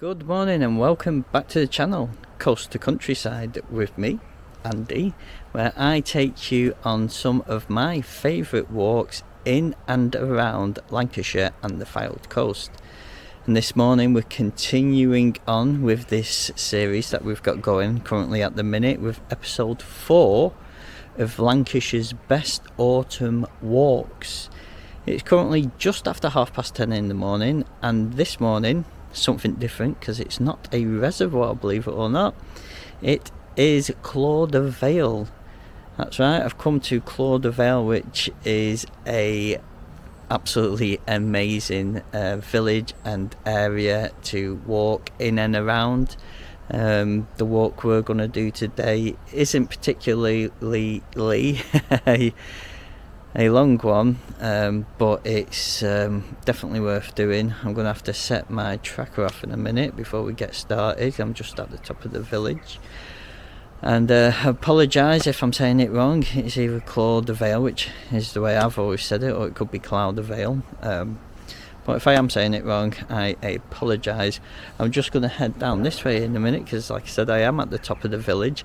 Good morning and welcome back to the channel, Coast to Countryside with me, Andy, where I take you on some of my favourite walks in and around Lancashire and the Fylde coast. And this morning we're continuing on with this series that we've got going currently at the minute with episode 4 of Lancashire's best autumn walks. It's currently just after 10:30 in the morning, and this morning something different because it's not a reservoir, believe it or not. It is Calder Vale. That's right, I've come to Calder Vale, which is a absolutely amazing village and area to walk in and around. The walk we're going to do today isn't particularly a long one, but it's definitely worth doing. I'm going to have to set my tracker off in a minute before we get started. I'm just at the top of the village, and I apologise if I'm saying it wrong. It's either Calder Vale, which is the way I've always said it, or it could be Calder Vale. But if I am saying it wrong, I apologise. I'm just going to head down this way in a minute because, like I said, I am at the top of the village.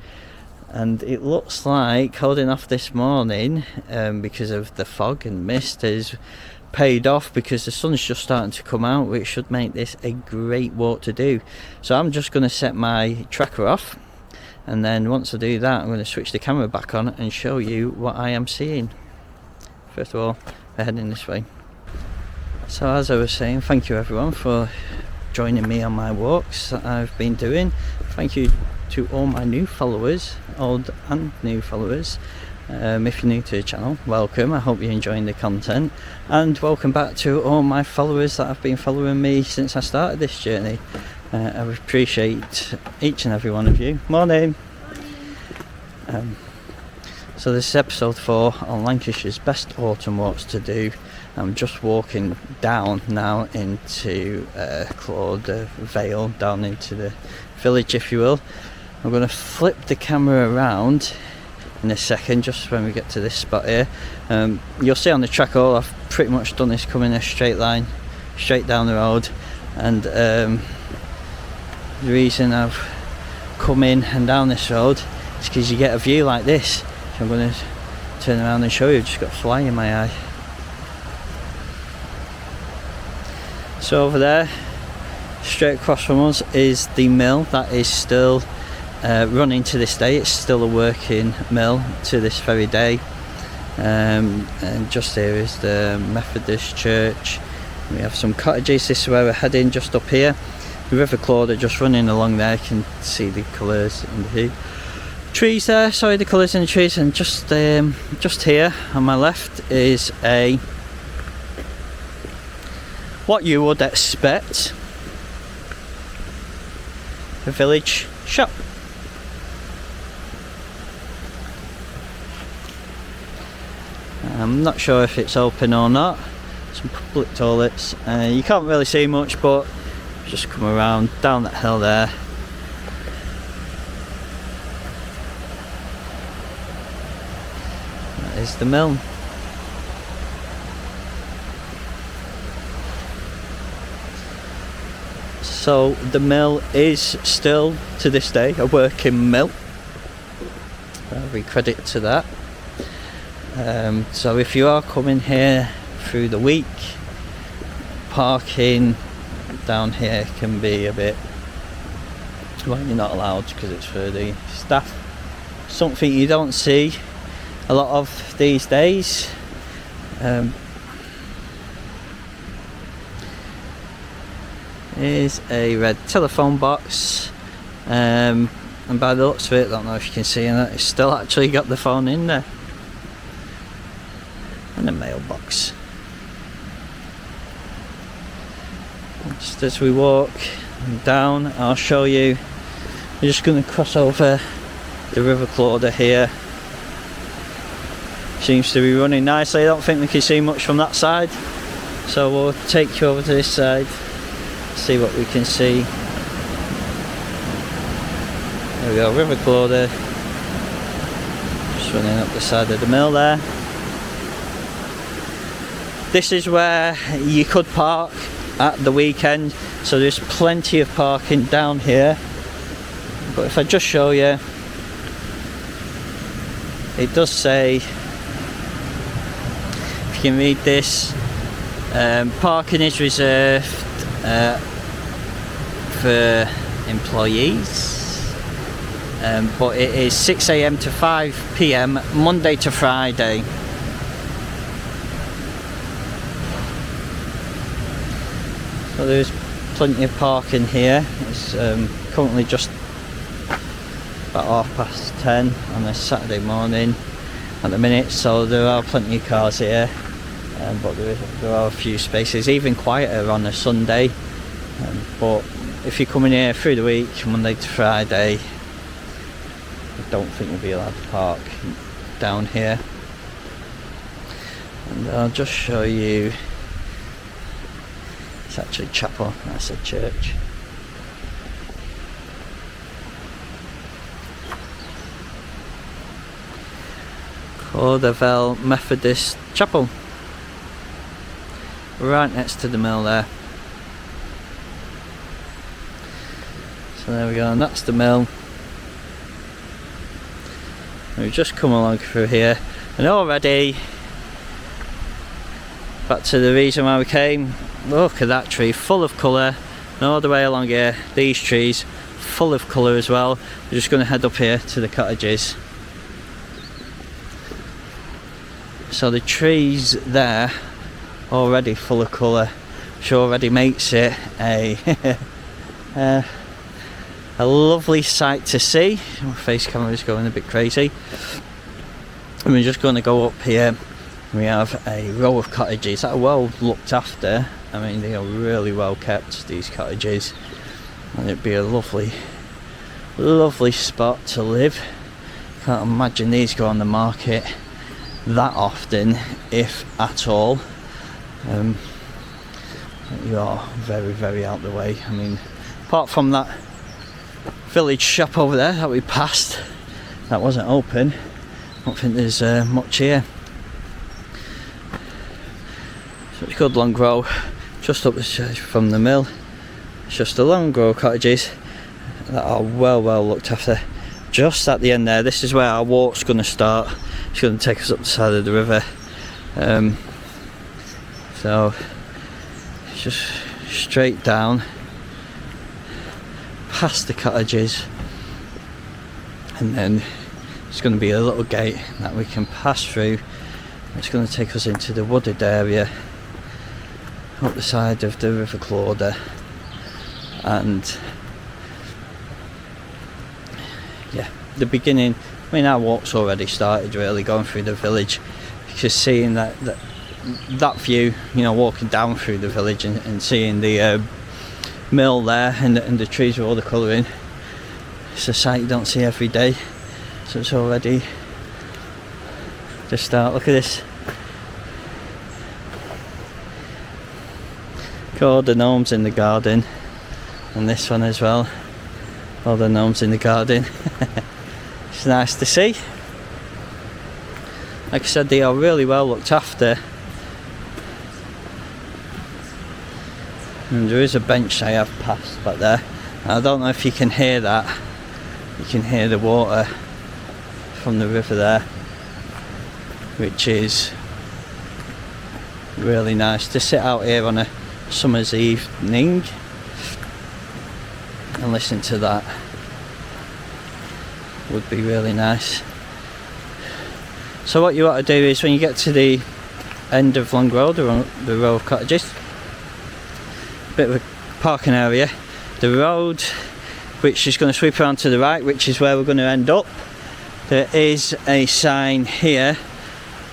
And it looks like holding off this morning because of the fog and mist has paid off, because the sun's just starting to come out, which should make this a great walk to do. So I'm just going to set my tracker off, and then once I do that I'm going to switch the camera back on and show you what I am seeing. First of all, we're heading this way. So as I was saying, thank you everyone for joining me on my walks that I've been doing. Thank you to all my new followers, old and new followers. If you're new to the channel, welcome. I hope you're enjoying the content, and welcome back to all my followers that have been following me since I started this journey. I appreciate each and every one of you. Morning. So this is episode 4 on Lancashire's best autumn walks to do. I'm just walking down now into Calder Vale, down into the village, if you will. I'm going to flip the camera around in a second, just when we get to this spot here. You'll see on the track all I've pretty much done is come in a straight line, straight down the road. And the reason I've come in and down this road is because you get a view like this. So I'm going to turn around and show you. I've just got a fly in my eye. So over there, straight across from us, is the mill that is still running to this day. It's still a working mill to this very day. And just here is the Methodist church. We have some cottages. This is where we're heading, just up here. The River Calder just running along there. You can see the colours in the trees there. Sorry, the colours in the trees. And just here on my left is what you would expect, a village shop. I'm not sure if it's open or not. Some public toilets. You can't really see much, but just come around down that hill there. That is the mill. So the mill is still to this day a working mill. Every credit to that. So if you are coming here through the week, parking down here can be a bit, well, you're not allowed because it's for the staff. Something you don't see a lot of these days. Is a red telephone box, and by the looks of it, I don't know if you can see that, it's still actually got the phone in there, and a mailbox. Just as we walk down, I'll show you. We're just going to cross over the River Calder here. Seems to be running nicely. I don't think we can see much from that side, so we'll take you over to this side, see what we can see. There we go, River Calder, just running up the side of the mill there. This is where you could park at the weekend, so there's plenty of parking down here. But if I just show you, it does say, if you can read this, parking is reserved for employees, but it is 6 AM to 5 PM Monday to Friday. So there's plenty of parking here. It's currently just about 10:30 on a Saturday morning at the minute, so there are plenty of cars here, but there are a few spaces, even quieter on a Sunday. But if you're coming here through the week, Monday to Friday, I don't think you'll be allowed to park down here. And I'll just show you, it's actually chapel, that's a church. Calder Vale Methodist Chapel, right next to the mill there. So there we go, and that's the mill. We've just come along through here, and already back to the reason why we came. Look at that tree, full of colour, and all the way along here, these trees full of colour as well. We're just going to head up here to the cottages. So the trees there already full of colour, which already makes it a a lovely sight to see. My face camera is going a bit crazy. And we're just going to go up here. We have a row of cottages that are well looked after. I mean, they are really well kept, these cottages, and it'd be a lovely spot to live. Can't imagine these go on the market that often, if at all. You are very out the way. I mean, apart from that village shop over there that we passed, that wasn't open, I don't think there's much here. So it's a good long row just up the church from the mill. It's just a long row of cottages that are well looked after. Just at the end there, this is where our walk's going to start. It's going to take us up the side of the river. So it's just straight down past the cottages, and then it's going to be a little gate that we can pass through. It's going to take us into the wooded area up the side of the River Calder, and yeah, the beginning. I mean, our walk's already started really going through the village, because seeing that view, you know, walking down through the village and seeing the mill there and the trees with all the colouring, it's a sight you don't see every day. So it's already the start. Look at this. Got all the gnomes in the garden, and this one as well. All the gnomes in the garden. It's nice to see. Like I said, they are really well looked after. And there is a bench I have passed back there. I don't know if you can hear that. You can hear the water from the river there, which is really nice to sit out here on a summer's evening and listen to that. Would be really nice. So what you want to do is, when you get to the end of Long Road, the row of cottages, a bit of a parking area, the road which is going to sweep around to the right, which is where we're going to end up, there is a sign here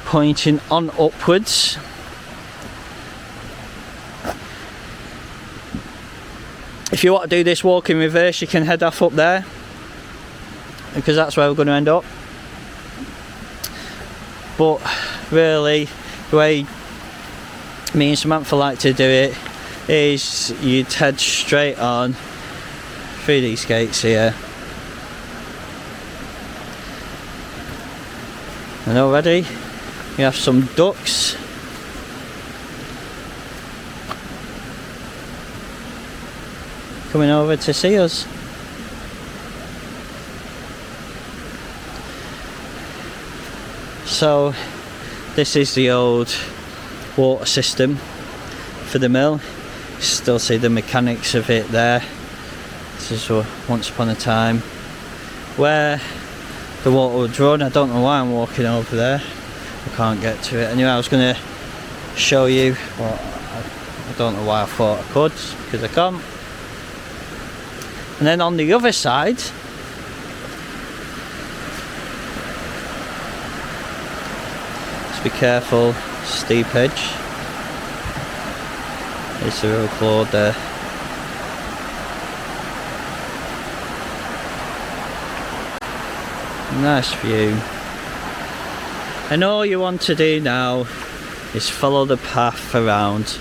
pointing on upwards. If you want to do this walk in reverse, you can head off up there, because that's where we're going to end up. But really, the way me and Samantha like to do it is you'd head straight on through these gates here, and already we have some ducks coming over to see us. So this is the old water system for the mill. Still see the mechanics of it there. This is once upon a time where the water would run. I don't know why I'm walking over there. I can't get to it. Anyway, I was going to show you, but I don't know why I thought I could, because I can't. And then on the other side, just be careful, steep edge. It's the River Calder. Nice view. And all you want to do now is follow the path around.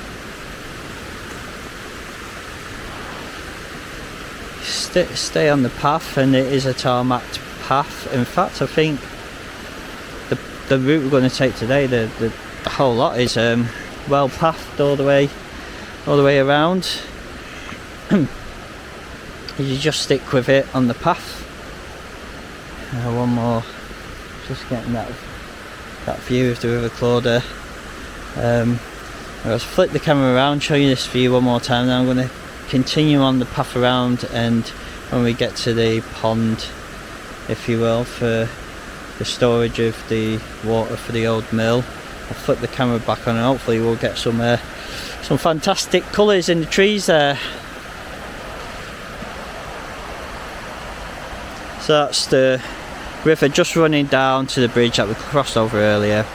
Stay on the path, and it is a tarmacked path. In fact, I think the route we're going to take today, the whole lot is well pathed all the way around. You just stick with it on the path. One more, just getting that view of the River Calder. I'll flip the camera around, show you this view one more time. Then I'm going to continue on the path around, and when we get to the pond, if you will, for the storage of the water for the old mill, I'll flip the camera back on, and hopefully we'll get some fantastic colours in the trees there. So that's the river just running down to the bridge that we crossed over earlier.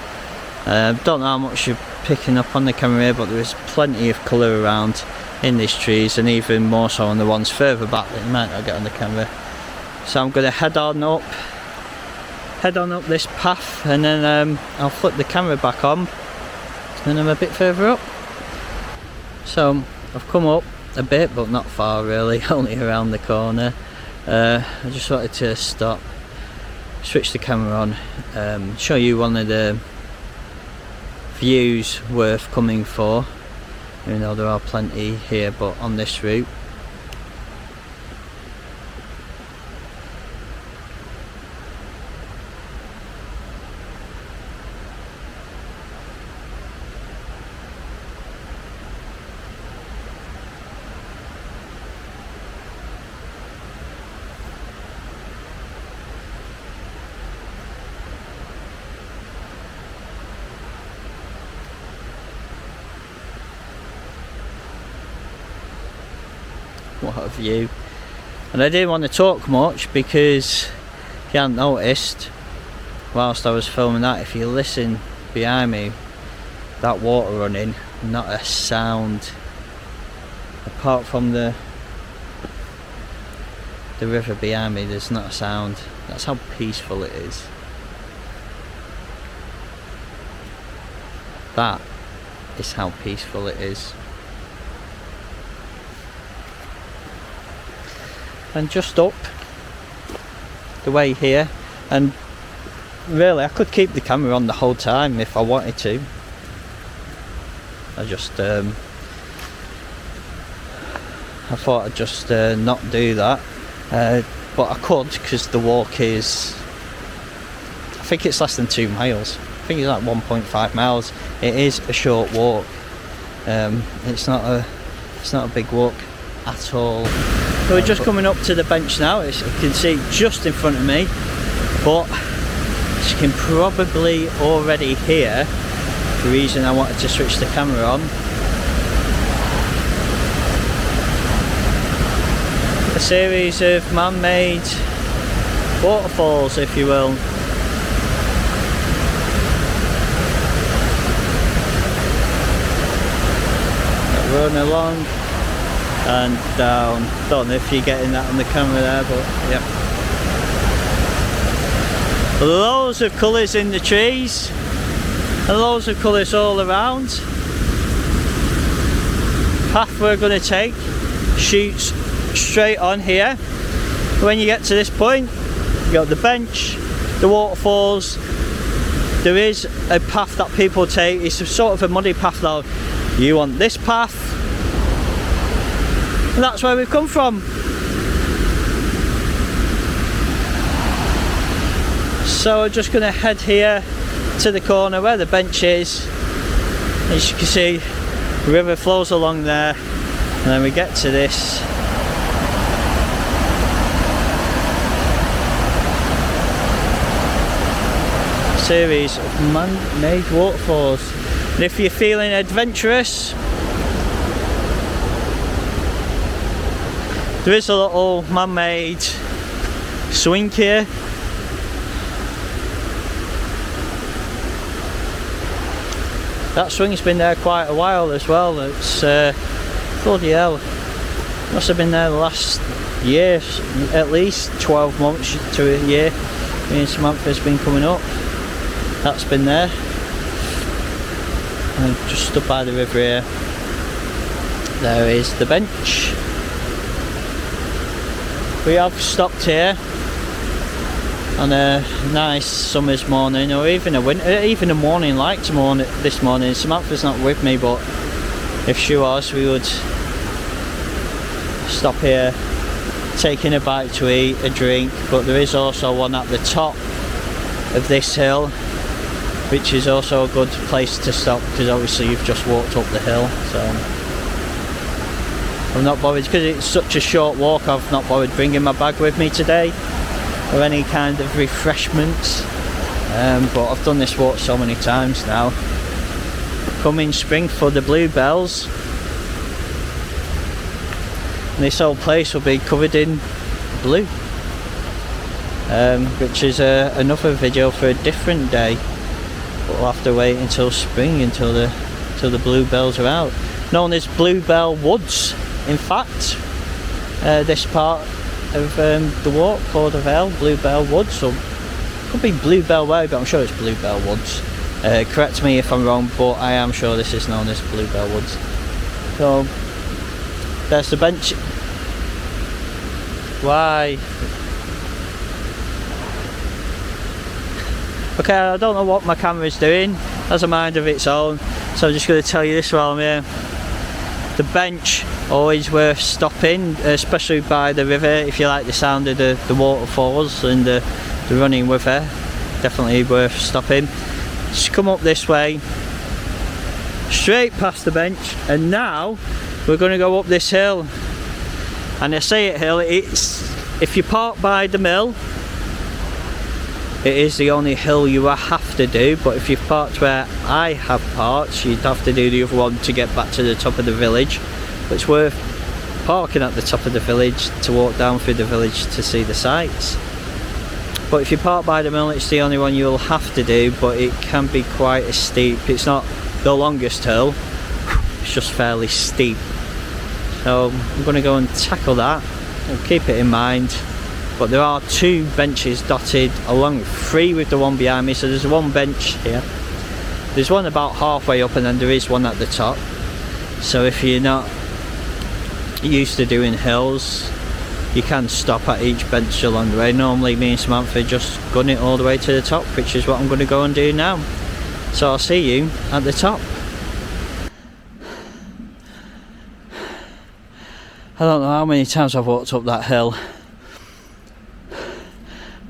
Don't know how much you're picking up on the camera here, but there is plenty of colour around in these trees, and even more so on the ones further back that you might not get on the camera. So I'm going to head on up this path, and then I'll flip the camera back on and I'm a bit further up. So I've come up a bit, but not far really, only around the corner. I just wanted to stop, switch the camera on, show you one of the views worth coming for, even though there are plenty here, but on this route. What a view. And I didn't want to talk much because if you hadn't noticed whilst I was filming that, if you listen behind me, that water running, not a sound apart from the river behind me. There's not a sound. That's how peaceful it is. That is how peaceful it is. And just up the way here, and really I could keep the camera on the whole time if I wanted to. I thought I'd just not do that, but I could, because the walk is, I think it's less than 2 miles. I think it's like 1.5 miles. It is a short walk. It's not a big walk at all. So we're just coming up to the bench now. As you can see just in front of me, but as you can probably already hear the reason I wanted to switch the camera on. A series of man-made waterfalls, if you will. Run along and down. Don't know if you're getting that on the camera there, but yeah. Loads of colours in the trees and loads of colours all around. Path we're going to take shoots straight on here. When you get to this point, you got the bench, the waterfalls. There is a path that people take. It's a sort of a muddy path though. You want this path, And that's where we've come from. So I'm just going to head here to the corner where the bench is. As you can see, the river flows along there, and then we get to this series of man-made waterfalls. And if you're feeling adventurous, there is a little man-made swing here. That swing's been there quite a while as well. It's bloody hell, must have been there the last year, at least 12 months to a year. Me and Samantha's been coming up. That's been there. And just stood by the river here. There is the bench. We have stopped here on a nice summer's morning, or even a morning like this morning. Samantha's not with me, but if she was, we would stop here, taking a bite to eat, a drink. But there is also one at the top of this hill, which is also a good place to stop, because obviously you've just walked up the hill. So I'm not bothered, because it's such a short walk. I've not bothered bringing my bag with me today, or any kind of refreshments. But I've done this walk so many times now. Come in spring for the bluebells, and this whole place will be covered in blue, which is another video for a different day. But we'll have to wait until spring, until the bluebells are out. Known as Bluebell Woods, in fact. This part of the walk, Calder Vale, Bluebell Woods, or could be Bluebell Way, but I'm sure it's Bluebell Woods. Correct me if I'm wrong, but I am sure this is known as Bluebell Woods. So there's the bench. Why? Okay, I don't know what my camera's doing, it has a mind of its own, so I'm just going to tell you this while I'm here. The bench, always worth stopping, especially by the river, if you like the sound of the waterfalls and the running river. Definitely worth stopping. Just come up this way, straight past the bench, and now we're going to go up this hill. And I say it hill, it's, if you park by the mill, it is the only hill you have to do, but if you've parked where I have parked, you'd have to do the other one to get back to the top of the village. But it's worth parking at the top of the village to walk down through the village to see the sights. But if you park by the mill, it's the only one you'll have to do, but it can be quite a steep. It's not the longest hill, it's just fairly steep. So I'm going to go and tackle that and keep it in mind. But there are two benches dotted along, three with the one behind me. So there's one bench here, there's one about halfway up, and then there is one at the top. So if you're not used to doing hills, you can stop at each bench along the way. Normally me and Samantha just gun it all the way to the top, which is what I'm going to go and do now. So I'll see you at the top. I don't know how many times I've walked up that hill.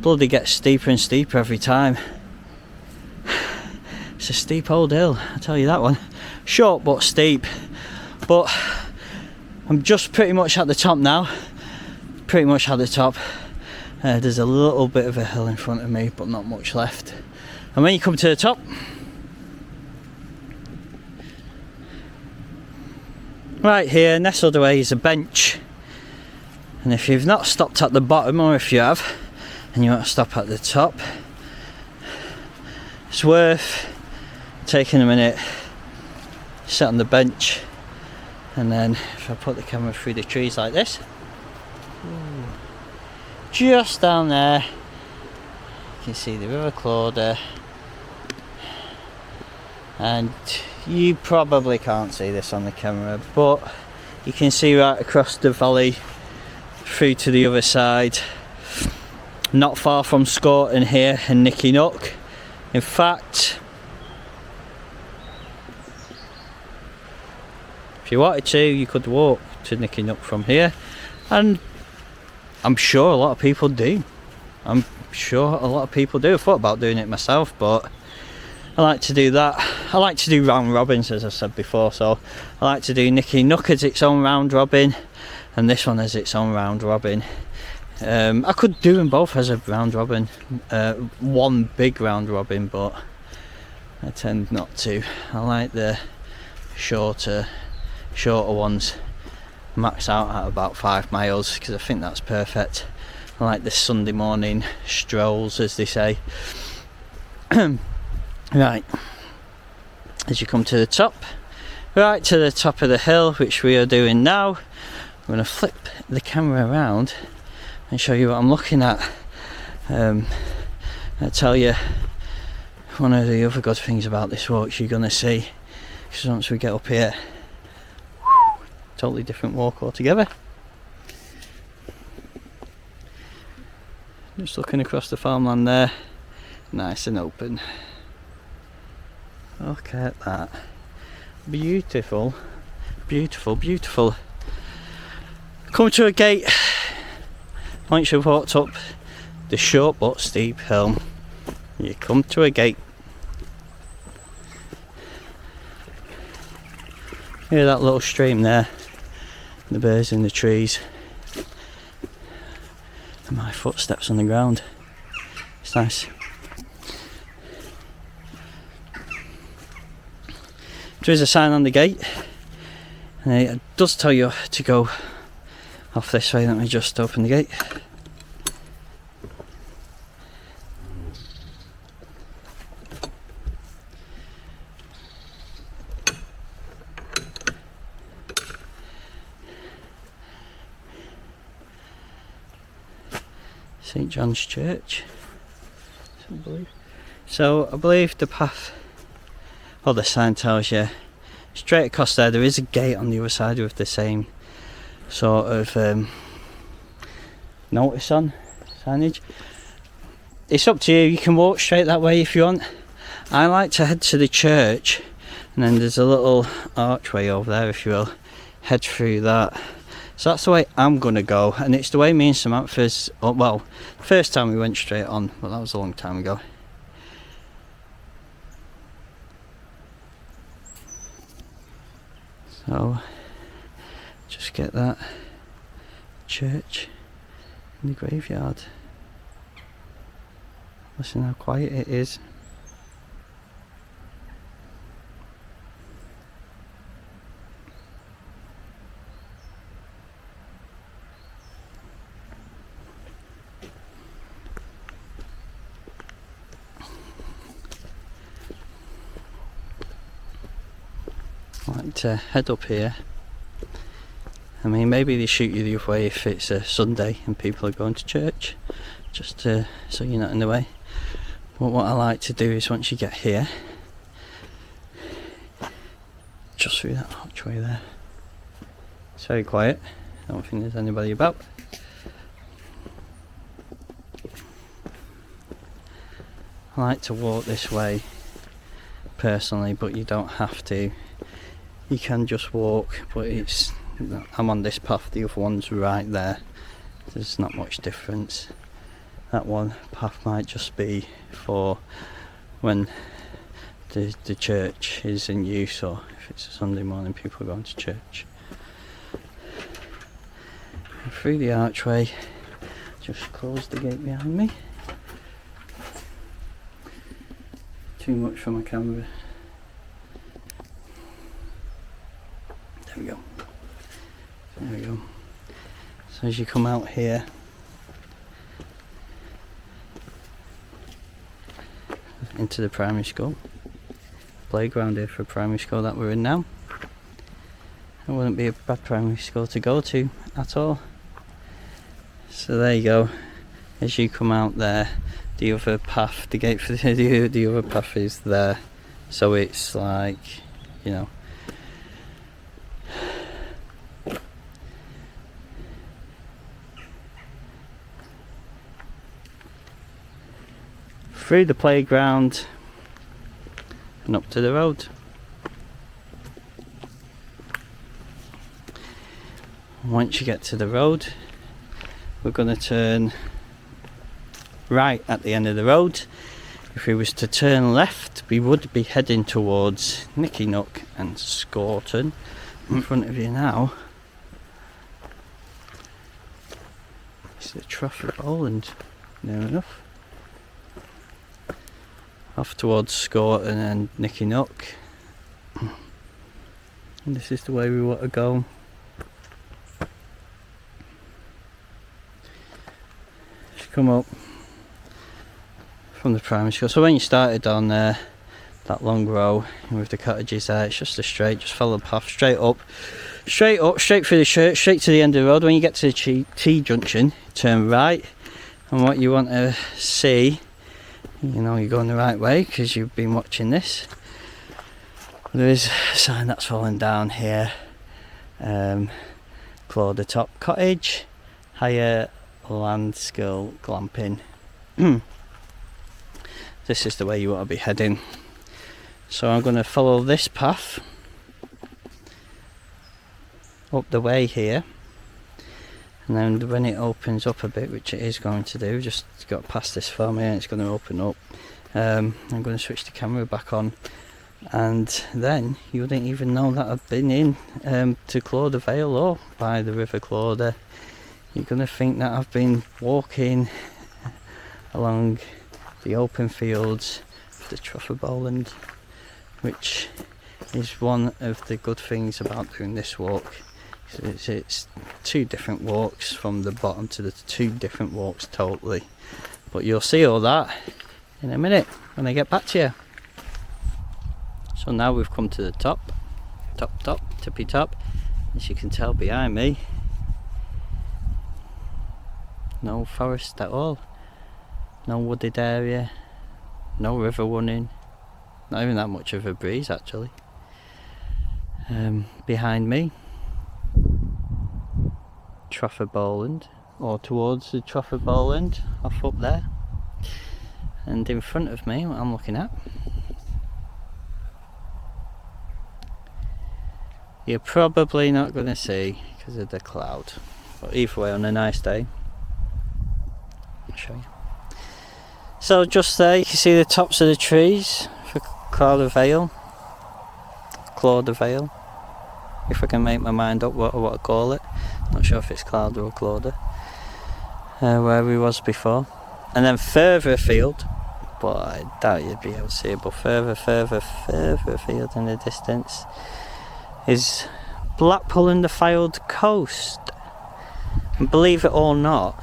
Bloody gets steeper and steeper every time. It's a steep old hill, I'll tell you that one. Short but steep. But I'm just pretty much at the top now. Pretty much at the top. There's a little bit of a hill in front of me, but not much left. And when you come to the top, right here, nestled away, is a bench. And if you've not stopped at the bottom, or if you have, and you want to stop at the top, it's worth taking a minute, sit on the bench, and then if I put the camera through the trees like this, just down there you can see the River Calder, and you probably can't see this on the camera, but you can see right across the valley through to the other side. Not far from Scorton here and Nicky Nook. In fact, if you wanted to, you could walk to Nicky Nook from here, and I'm sure a lot of people do. I thought about doing it myself, but I like to do that. I like to do round robins, as I said before, so I like to do Nicky Nook as its own round robin and this one as its own round robin. I could do them both as a round robin, one big round robin, but I tend not to. I like the shorter ones, max out at about 5 miles, because I think that's perfect. I like the Sunday morning strolls, as they say. Right, as you come to the top, right to the top of the hill, which we are doing now, I'm going to flip the camera around and show you what I'm looking at. I'll tell you one of the other good things about this walk you're going to see, because once we get up here, totally different walk altogether. Just looking across the farmland there, nice and open. Look at that, beautiful, beautiful, beautiful. Come to a gate. Once you've walked up the short but steep hill, you come to a gate. Hear that little stream there, the birds in the trees, and my footsteps on the ground. It's nice. There is a sign on the gate, and it does tell you to go off this way. Let me just open the gate. St John's Church, so I believe the path, or the sign tells you straight across there is a gate on the other side with the same sort of notice on signage. It's up to you, you can walk straight that way if you want. I like to head to the church, and then there's a little archway over there, if you will, head through that. So that's the way I'm gonna go, and it's the way me and Samantha's, well, first time we went straight on, but that was a long time ago. So just get that church in the graveyard. Listen how quiet it is. I like to head up here. I mean, maybe they shoot you the other way if it's a Sunday and people are going to church, just so you're not in the way. But what I like to do is, once you get here, just through that archway there. It's very quiet, I don't think there's anybody about. I like to walk this way personally, but you don't have to. You can just walk, but I'm on this path, the other one's right there. There's not much difference. That one path might just be for when the church is in use, or if it's a Sunday morning people are going to church. And through the archway, just close the gate behind me. Too much for my camera. There we go. There we go. So as you come out here, into the primary school, playground here for primary school that we're in now. It wouldn't be a bad primary school to go to at all. So there you go. As you come out there, the other path, the gate for the other path is there. So it's like, you know, through the playground and up to the road. Once you get to the road, we're going to turn right at the end of the road. If we was to turn left, we would be heading towards Nickinock and Scorton. In front of you now is the Trafford Bowland, near enough. Off towards Scorton and Nickinock. And this is the way we want to go. Just come up from the primary school. So when you started on that long row with the cottages there, it's just a straight, just follow the path straight up, straight through the church, straight to the end of the road. When you get to the T junction, turn right, and what you want to see, you know you're going the right way because you've been watching this. There is a sign that's fallen down here. Calder Top Cottage, higher land skill glamping. This is the way you want to be heading. So I'm going to follow this path up the way here, and then when it opens up a bit, which it is going to do, just got past this farm here and it's going to open up. I'm going to switch the camera back on, and then you wouldn't even know that I've been in to Calder Vale or by the River Calder. You're going to think that I've been walking along the open fields of the Trafford Bowland, which is one of the good things about doing this walk. It's two different walks from the bottom to the two different walks totally, but you'll see all that in a minute when I get back to you. So now we've come to the top, tippy top. As you can tell behind me, no forest at all, no wooded area, no river running, not even that much of a breeze actually. Behind me, Trafford Bowland, or towards the Trafford Bowland, off up there. And in front of me, what I'm looking at, you're probably not going to see because of the cloud, but either way, on a nice day, I'll show you. So just there you can see the tops of the trees for Calder Vale, if I can make my mind up what to call it. Not sure if it's Calder or Calder, where we was before. And then further afield, but I doubt you'd be able to see it, but further afield in the distance is Blackpool and the Fylde coast. And believe it or not,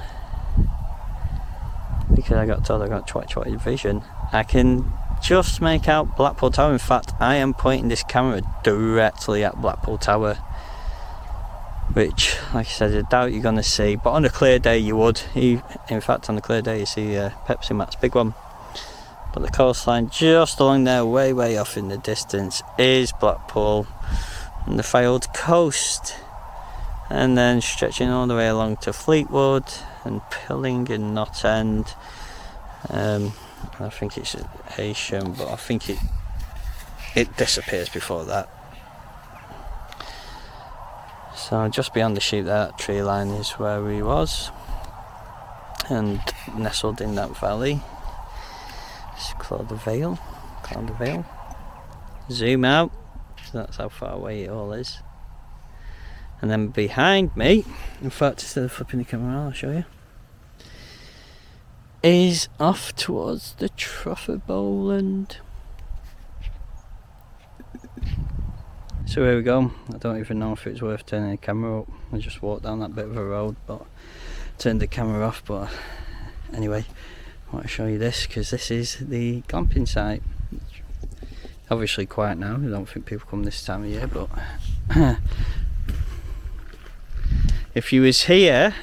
because I got told I got twat vision, I can just make out Blackpool Tower. In fact, I am pointing this camera directly at Blackpool Tower, which, like I said, I doubt you're going to see, but on a clear day you would. In fact, on a clear day you see Pepsi Max, big one. But the coastline just along there, way off in the distance, is Blackpool and the Fylde coast, and then stretching all the way along to Fleetwood and Pilling and Knott End. I think it's Heysham, but I think it disappears before that. So just beyond the sheep there, that tree line is where we was, and nestled in that valley is Calder Vale. Zoom out, so that's how far away it all is. And then behind me, in fact, instead of flipping the camera around, I'll show you, is off towards the Trafford Bowland. So here we go. I don't even know if it's worth turning the camera up. I just walked down that bit of a road, but turned the camera off. But anyway, I want to show you this because this is the glamping site. Obviously quiet now. I don't think people come this time of year, but if you was here,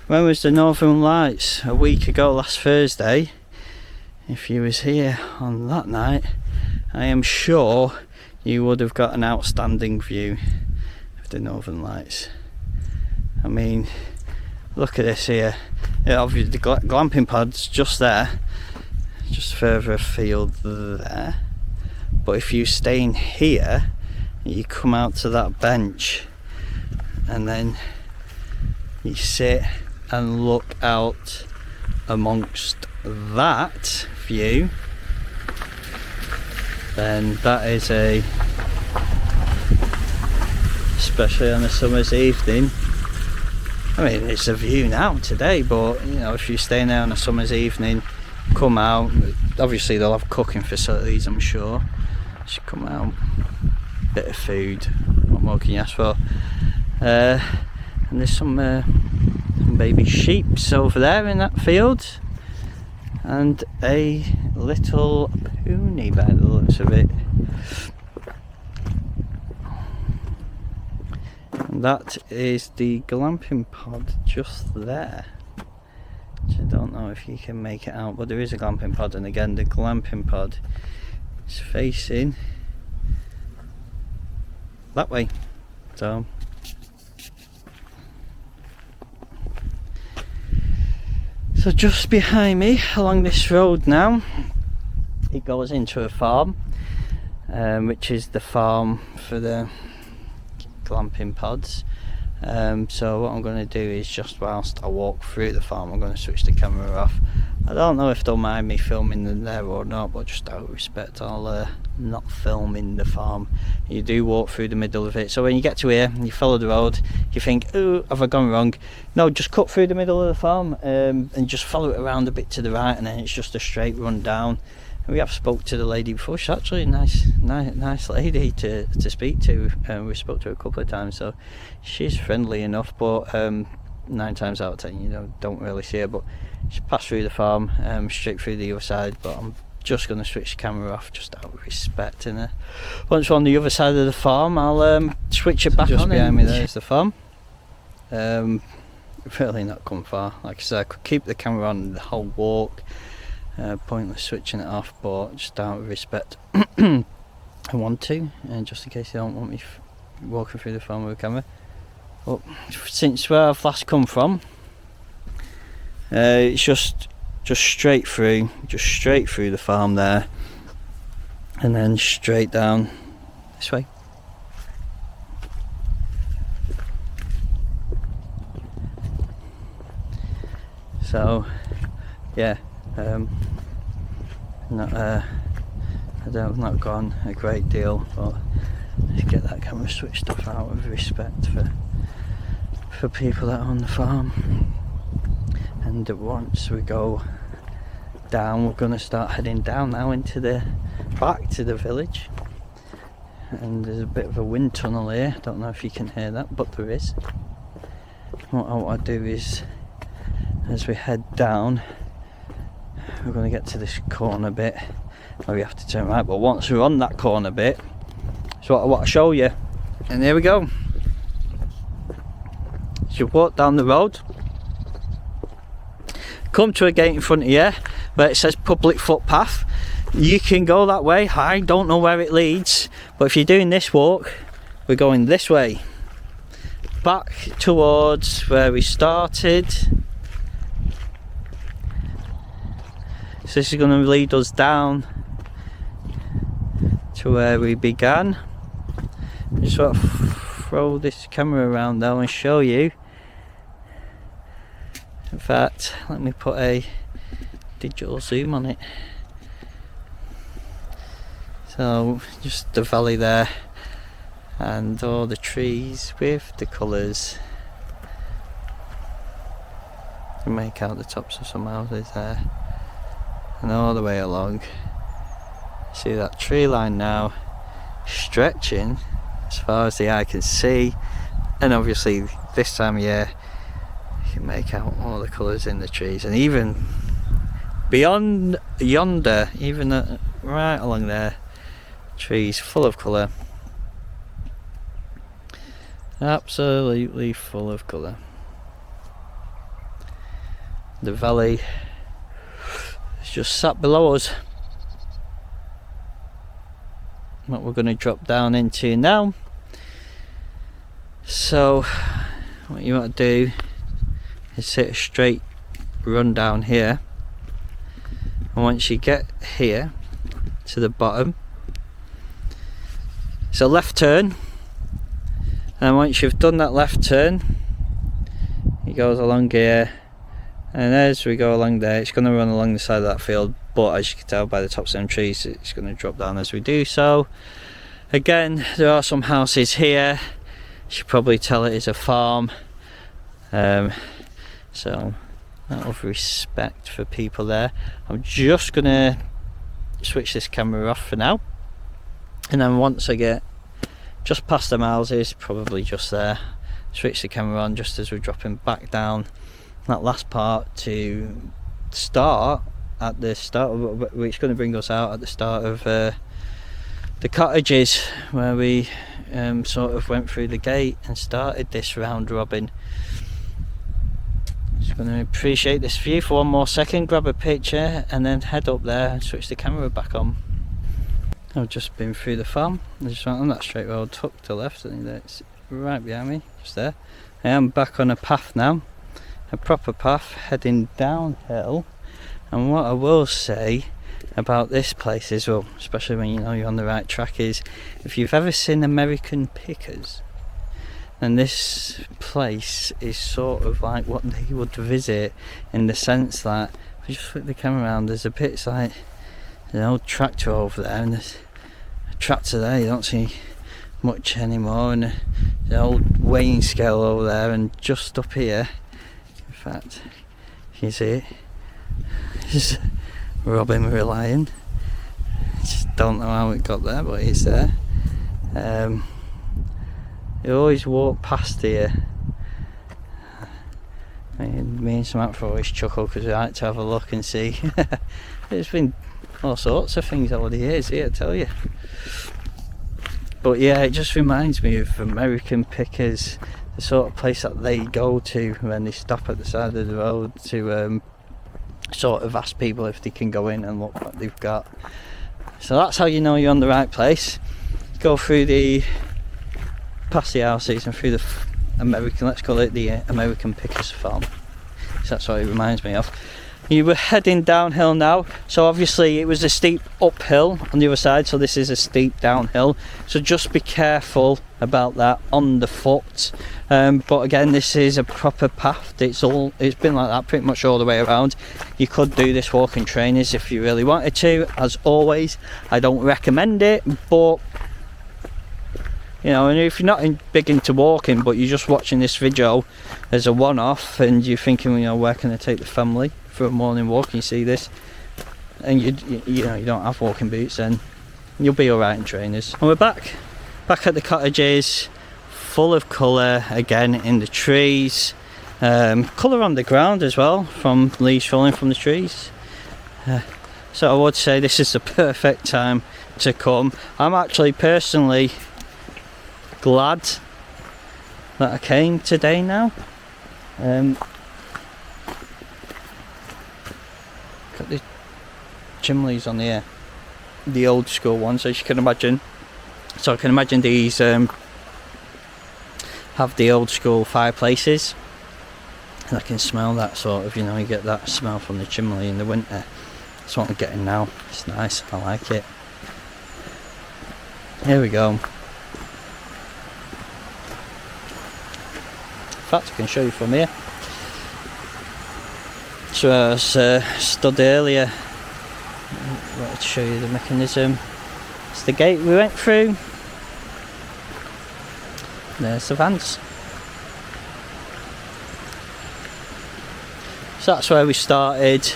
when was the Northern Lights? A week ago, last Thursday. If you was here on that night, I am sure you would have got an outstanding view of the Northern Lights. I mean, look at this here. Yeah, obviously the glamping pod's just there, just further afield there. But if you stay in here, you come out to that bench, and then you sit and look out amongst that view, then that is especially on a summer's evening. I mean, it's a view now today, but you know, if you're staying there on a summer's evening, come out. Obviously they'll have cooking facilities, I'm sure. Just come out, bit of food, what more can you ask for? And there's some baby sheeps over there in that field, and a little pony by the looks of it. And that is the glamping pod just there, which I don't know if you can make it out, but there is a glamping pod, and again the glamping pod is facing that way. So just behind me along this road now, it goes into a farm, which is the farm for the glamping pods. So what I'm going to do is, just whilst I walk through the farm, I'm going to switch the camera off. I don't know if they'll mind me filming them there or not, but just out of respect I'll not film in the farm. You do walk through the middle of it, so when you get to here and you follow the road, you think, oh, have I gone wrong? No, just cut through the middle of the farm, and just follow it around a bit to the right, and then it's just a straight run down. And we have spoke to the lady before. She's actually a nice lady to speak to. We spoke to her a couple of times, so she's friendly enough, but 9 times out of 10 you don't really see her. But she passed through the farm, straight through the other side, but I'm just going to switch the camera off just out of respect. And once we're on the other side of the farm, I'll switch it back on. Just behind me there is the farm. Really not come far. Like I said, I could keep the camera on the whole walk. Pointless switching it off, but just out of respect I want to, and just in case they don't want me walking through the farm with a camera. But since where I've last come from, it's just straight through the farm there, and then straight down this way. So yeah, I've not gone a great deal, but just get that camera switched off out of respect for people that are on the farm. And once we go down, we're going to start heading down now into back to the village. And there's a bit of a wind tunnel here, don't know if you can hear that, but there is. What I do is, as we head down, we're going to get to this corner bit where we have to turn right, but once we're on that corner bit, that's what I want to show you. And there we go. As you walk down the road, come to a gate in front of you where it says public footpath. You can go that way. I don't know where it leads, but if you're doing this walk, we're going this way, back towards where we started. So this is going to lead us down to where we began. I just want to throw this camera around now and show you. In fact, let me put a digital zoom on it. So just the valley there, and all the trees with the colours. You can make out the tops of some houses there. And all the way along, see that tree line now stretching as far as the eye can see, and obviously this time of year you can make out all the colours in the trees, and even beyond yonder, even right along there, trees full of colour, absolutely full of colour. The valley just sat below us. What we're going to drop down into now. So what you want to do is hit a straight run down here, and once you get here to the bottom, it's a left turn, And once you've done that left turn, it goes along here, and as we go along there, it's going to run along the side of that field, but as you can tell by the tops of them trees, it's going to drop down as we do so. Again, there are some houses here. You should probably tell it is a farm, so out of respect for people there, I'm just going to switch this camera off for now, and then once I get just past the houses, probably just there, switch the camera on just as we're dropping back down that last part to start at the start of, which is going to bring us out at the start of the cottages where we sort of went through the gate and started this round robin. Just going to appreciate this view for one more second, grab a picture and then head up there and switch the camera back on. I've just been through the farm. I just went on that straight road, took to the left, and it's right behind me, just there. I am back on a path now, a proper path heading downhill. And what I will say about this place is, well, especially when you know you're on the right track, is if you've ever seen American Pickers, then this place is sort of like what they would visit, in the sense that if you just flip the camera around, there's a bit, it's like an old tractor over there, and there's a tractor there, you don't see much anymore, and the old weighing scale over there, and just up here, in fact, you see it, is Robin with a lion. Just don't know how it got there, but it's there. You always walk past here. Me and Samantha always chuckle because we like to have a look and see. There's been all sorts of things over the years here, I tell you. But yeah, it just reminds me of American Pickers, the sort of place that they go to when they stop at the side of the road to sort of ask people if they can go in and look what they've got. So that's how you know you're on the right place. Go through past the houses and through the American, let's call it the American Pickers farm. So that's what it reminds me of. You were heading downhill now, so obviously it was a steep uphill on the other side, so this is a steep downhill, so just be careful about that on the foot. But again, this is a proper path. It's been like that pretty much all the way around. You could do this walking trainers if you really wanted to. As always, I don't recommend it, but you know, and if you're not big into walking, but you're just watching this video as a one-off, and you're thinking, you know, where can I take the family for a morning walk, and you see this, and you know you don't have walking boots, then you'll be alright in trainers. And we're back at the cottages, full of colour again in the trees, colour on the ground as well from leaves falling from the trees. So I would say this is the perfect time to come. I'm actually personally glad that I came today now. Got the chimneys on here, the old school ones, as you can imagine. So I can imagine these have the old school fireplaces, and I can smell that sort of, you know, you get that smell from the chimney in the winter. That's what I'm getting now. It's nice, I like it. Here we go. In fact, I can show you from here. So I was stood earlier, I wanted to show you the mechanism. It's the gate we went through. There's the vans. So that's where we started,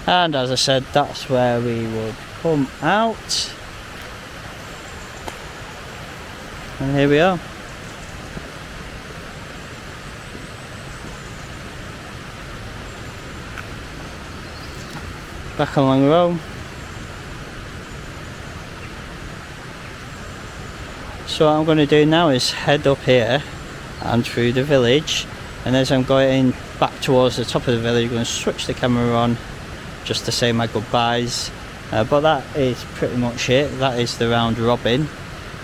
and as I said, that's where we would come out. And here we are. Back along the road. So what I'm going to do now is head up here and through the village, and as I'm going back towards the top of the village, I'm going to switch the camera on just to say my goodbyes. But that is pretty much it. That is the round robin.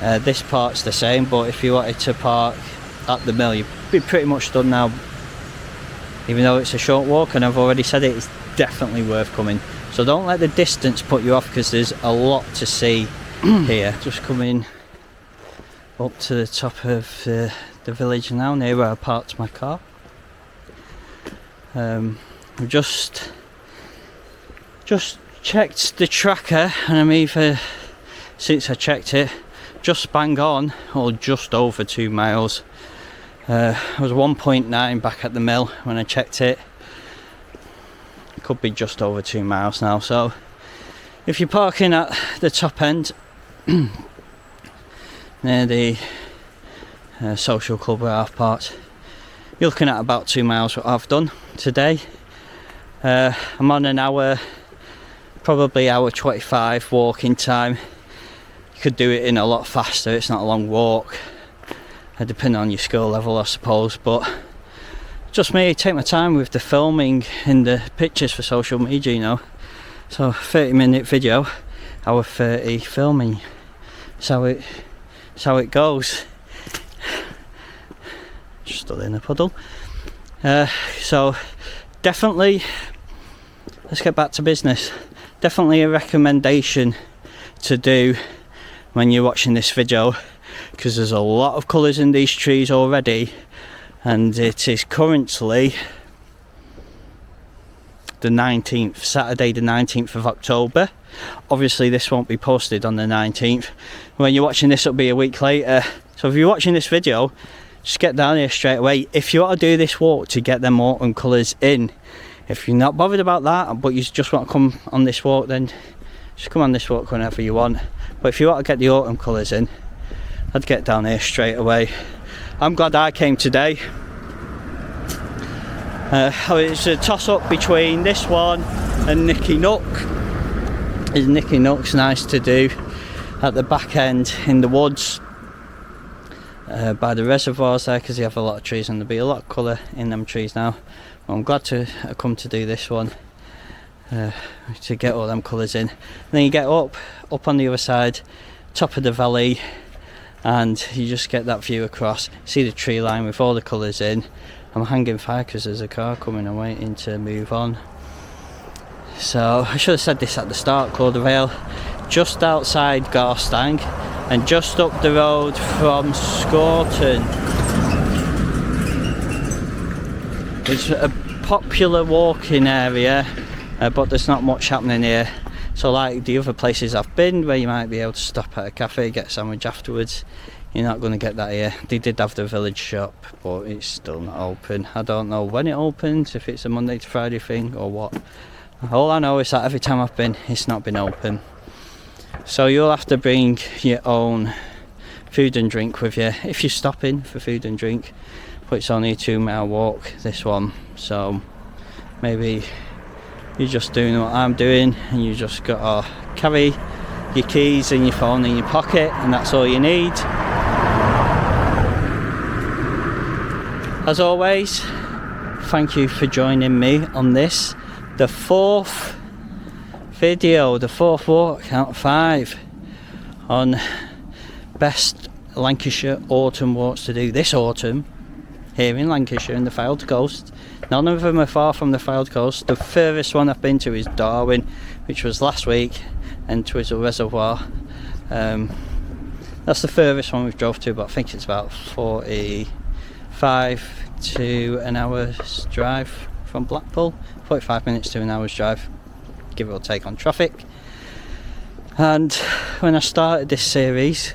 This part's the same, but if you wanted to park at the mill, you'd be pretty much done now. Even though it's a short walk, and I've already said it, it's definitely worth coming. So don't let the distance put you off, because there's a lot to see here. Just coming up to the top of the the village now, near where I parked my car. I've just checked the tracker, and I'm either, since I checked it, just bang on or just over 2 miles. I was 1.9 back at the mill when I checked it. It could be just over 2 miles now. So if you're parking at the top end near the social club where I've parked, you're looking at about 2 miles what I've done today. I'm on an hour, probably hour 25 walking time. You could do it in a lot faster, it's not a long walk, depending on your skill level I suppose, but just me, take my time with the filming and the pictures for social media, you know. So 30-minute video, hour 30 filming, so it goes. Just stood in a puddle. So definitely, let's get back to business. Definitely a recommendation to do when you're watching this video, because there's a lot of colours in these trees already, and it is currently the 19th, Saturday the 19th of October. Obviously this won't be posted on the 19th. When you're watching this, it'll be a week later. So if you're watching this video, just get down here straight away. If you want to do this walk to get them autumn colours in, if you're not bothered about that but you just want to come on this walk, then just come on this walk whenever you want. But if you want to get the autumn colours in, I'd get down here straight away. I'm glad I came today. It's a toss up between this one and Nicky Nook. Nicky Nook's nice to do at the back end in the woods by the reservoirs there, because you have a lot of trees and there'll be a lot of colour in them trees now. Well, I'm glad to come to do this one to get all them colours in. And then you get up on the other side, top of the valley, and you just get that view across, see the tree line with all the colours in. I'm hanging fire because there's a car coming and waiting to move on. So I should have said this at the start. Calder Vale, just outside Garstang and just up the road from Scorton. It's a popular walking area, but there's not much happening here. So like the other places I've been, where you might be able to stop at a cafe, get a sandwich afterwards, you're not going to get that here. They did have the village shop, but it's still not open. I don't know when it opens, if it's a Monday to Friday thing or what. All I know is that every time I've been, it's not been open. So you'll have to bring your own food and drink with you if you're stopping for food and drink. But it's only a 2 mile walk, this one. So maybe you're just doing what I'm doing and you just got to carry your keys and your phone in your pocket, and that's all you need. As always, thank you for joining me on this, the 4th video, the 4th walk out of 5 on best Lancashire autumn walks to do this autumn here in Lancashire in the Fylde Coast. None of them are far from the Fylde Coast. The furthest one I've been to is Darwin, which was last week, and Twizzle Reservoir. That's the furthest one we've drove to, but I think it's about 45 to an hour's drive from Blackpool. 45 minutes to an hour's drive, give or take on traffic. And when I started this series,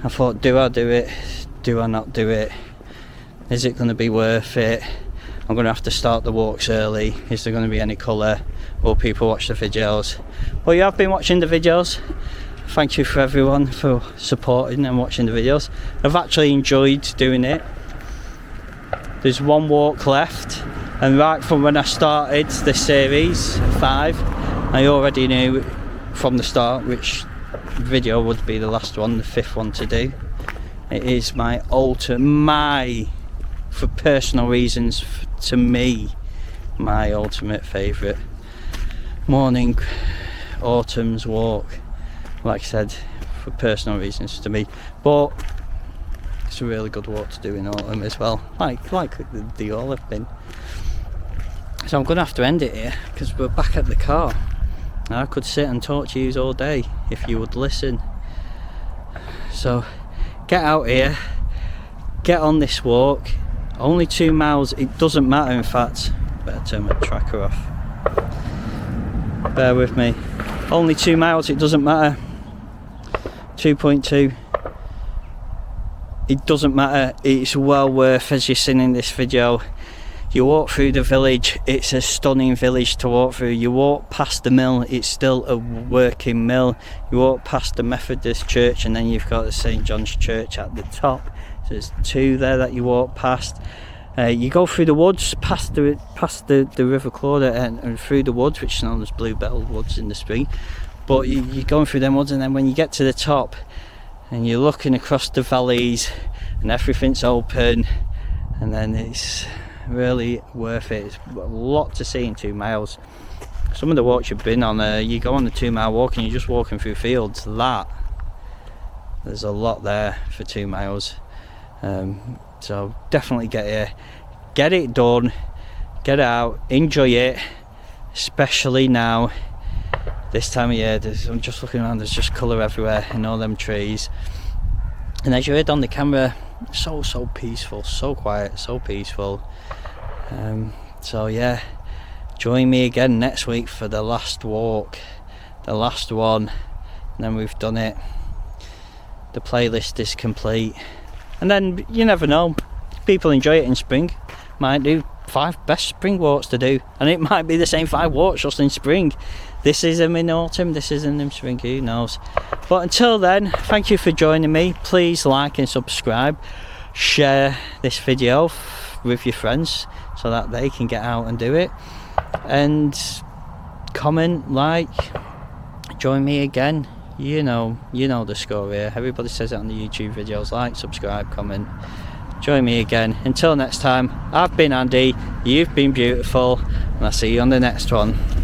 I thought, do I do it? Do I not do it? Is it going to be worth it? I'm going to have to start the walks early. Is there going to be any colour? Will people watch the videos? Well, you have been watching the videos. Thank you for everyone for supporting and watching the videos. I've actually enjoyed doing it. There's one walk left, and right from when I started this series 5, I already knew from the start which video would be the last one, the 5th one to do. It is my for personal reasons, to me, my ultimate favourite morning autumn's walk. Like I said, for personal reasons to me, but it's a really good walk to do in autumn as well, like they all have been. So I'm going to have to end it here because we're back at the car. I could sit and talk to you all day if you would listen. So get out here, get on this walk. Only 2 miles, it doesn't matter. In fact, better turn my tracker off. Bear with me. Only 2 miles, it doesn't matter. 2.2. It doesn't matter. It's well worth, as you've seen in this video. You walk through the village, it's a stunning village to walk through. You walk past the mill, it's still a working mill. You walk past the Methodist church, and then you've got the St John's Church at the top. So there's 2 there that you walk past. You go through the woods, past the River Calder, and through the woods, which is known as Bluebell Woods in the spring. But you're going through them woods, and then when you get to the top, and you're looking across the valleys, and everything's open, and then it's really worth it. It's a lot to see in 2 miles. Some of the walks you've been on, you go on the 2 mile walk and you're just walking through fields. There's a lot there for 2 miles. So definitely get here, get it done, get out, enjoy it, especially now this time of year. I'm just looking around, there's just colour everywhere in all them trees, and as you heard on the camera, so peaceful, so quiet, so peaceful. So yeah, join me again next week for the last walk, the last one, and then we've done it. The playlist is complete, and then you never know, people enjoy it in spring, might do 5 best spring walks to do, and it might be the same 5 walks just in spring. This is them in autumn, this is in spring, who knows. But until then, thank you for joining me. Please like and subscribe, share this video with your friends so that they can get out and do it, and comment, like, join me again. You know the score here. Everybody says it on the YouTube videos: like, subscribe, comment, join me again. Until next time, I've been Andy, you've been beautiful, and I'll see you on the next one.